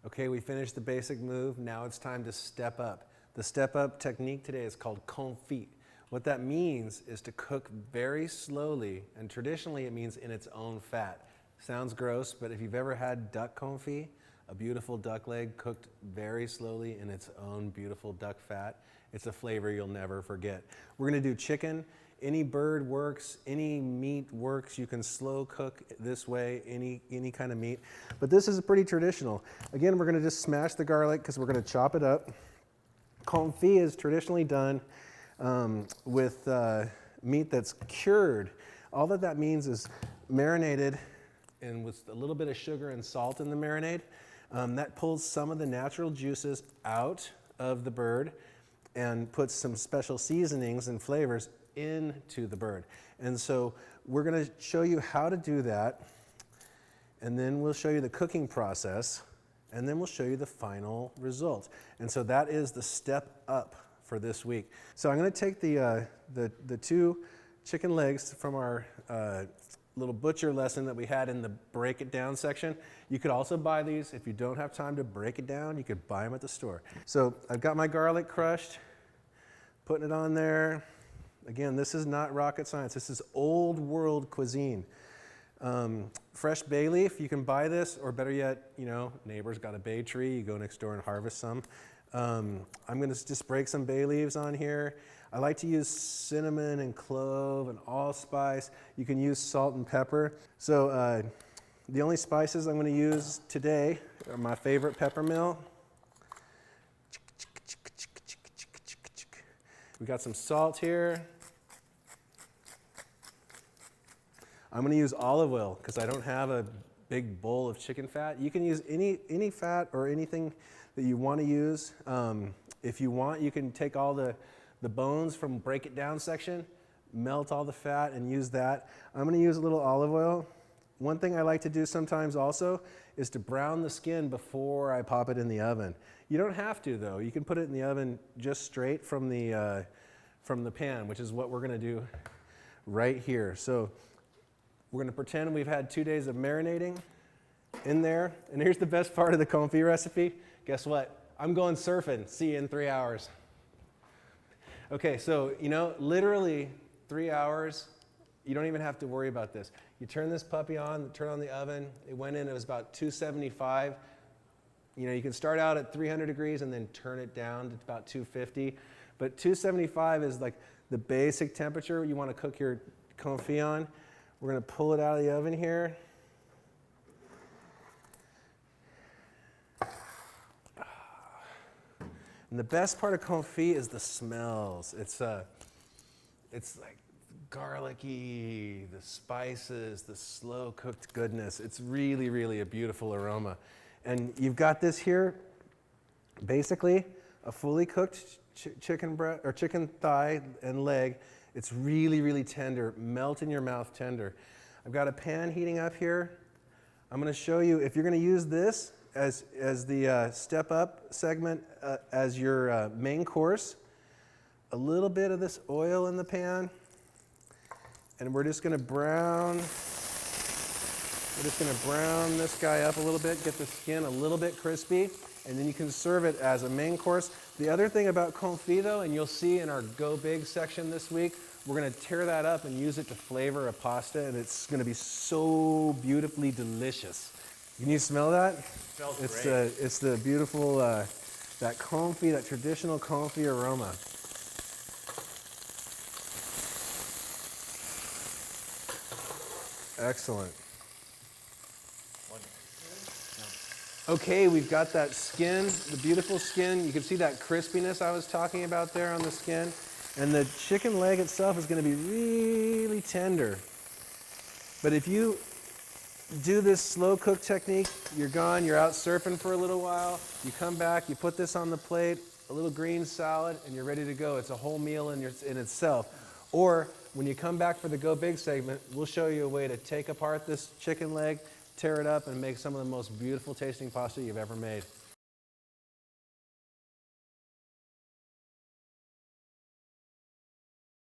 Okay, we finished the basic move. Now it's time to step up. The step up technique today is called confit. What that means is to cook very slowly, and traditionally it means in its own fat. Sounds gross, but if you've ever had duck confit, a beautiful duck leg cooked very slowly in its own beautiful duck fat, it's a flavor you'll never forget. We're gonna do chicken. Any bird works, any meat works. You can slow cook this way, any kind of meat. But this is pretty traditional. Again, we're gonna just smash the garlic because we're gonna chop it up. Confit is traditionally done with meat that's cured. All that means is marinated and with a little bit of sugar and salt in the marinade. That pulls some of the natural juices out of the bird and puts some special seasonings and flavors into the bird. And so we're going to show you how to do that, and then we'll show you the cooking process, and then we'll show you the final result. And so that is the step up for this week. So I'm going to take the two chicken legs from our little butcher lesson that we had in the break it down section. You could also buy these. If you don't have time to break it down, you could buy them at the store. So I've got my garlic crushed, putting it on there. Again, this is not rocket science. This is old world cuisine. Fresh bay leaf, you can buy this, or better yet, you know, neighbor's got a bay tree, you go next door and harvest some. I'm gonna just break some bay leaves on here. I like to use cinnamon and clove and allspice. You can use salt and pepper. So the only spices I'm gonna use today are my favorite peppermill. We got some salt here. I'm going to use olive oil because I don't have a big bowl of chicken fat. You can use any fat or anything that you want to use. If you want, you can take all the bones from break it down section, melt all the fat and use that. I'm going to use a little olive oil. One thing I like to do sometimes also is to brown the skin before I pop it in the oven. You don't have to though. You can put it in the oven just straight from the pan, which is what we're going to do right here. So we're going to pretend we've had 2 days of marinating in there. And here's the best part of the confit recipe. Guess what? I'm going surfing. See you in 3 hours. Okay, so, you know, literally 3 hours. You don't even have to worry about this. You turn this puppy on, turn on the oven. It went in, it was about 275. You know, you can start out at 300 degrees and then turn it down to about 250. But 275 is like the basic temperature you want to cook your confit on. We're going to pull it out of the oven here. And the best part of confit is the smells. It's like garlicky, the spices, the slow cooked goodness. It's really, really a beautiful aroma. And you've got this here, basically a fully cooked chicken breast or chicken thigh and leg. It's really, really tender, melt in your mouth tender. I've got a pan heating up here. I'm going to show you, if you're going to use this as the step up segment as your main course, a little bit of this oil in the pan, and we're just going to brown this guy up a little bit, get the skin a little bit crispy, and then you can serve it as a main course. The other thing about confit though, and you'll see in our Go Big section this week, we're going to tear that up and use it to flavor a pasta, and it's going to be so beautifully delicious. Can you smell that? It smells great. It's the beautiful, that confit, that traditional confit aroma. Excellent. Okay, we've got that skin, the beautiful skin. You can see that crispiness I was talking about there on the skin. And the chicken leg itself is going to be really tender. But if you do this slow cook technique, you're gone, you're out surfing for a little while, you come back, you put this on the plate, a little green salad, and you're ready to go. It's a whole meal in itself. Or when you come back for the Go Big segment, we'll show you a way to take apart this chicken leg, tear it up, and make some of the most beautiful tasting pasta you've ever made.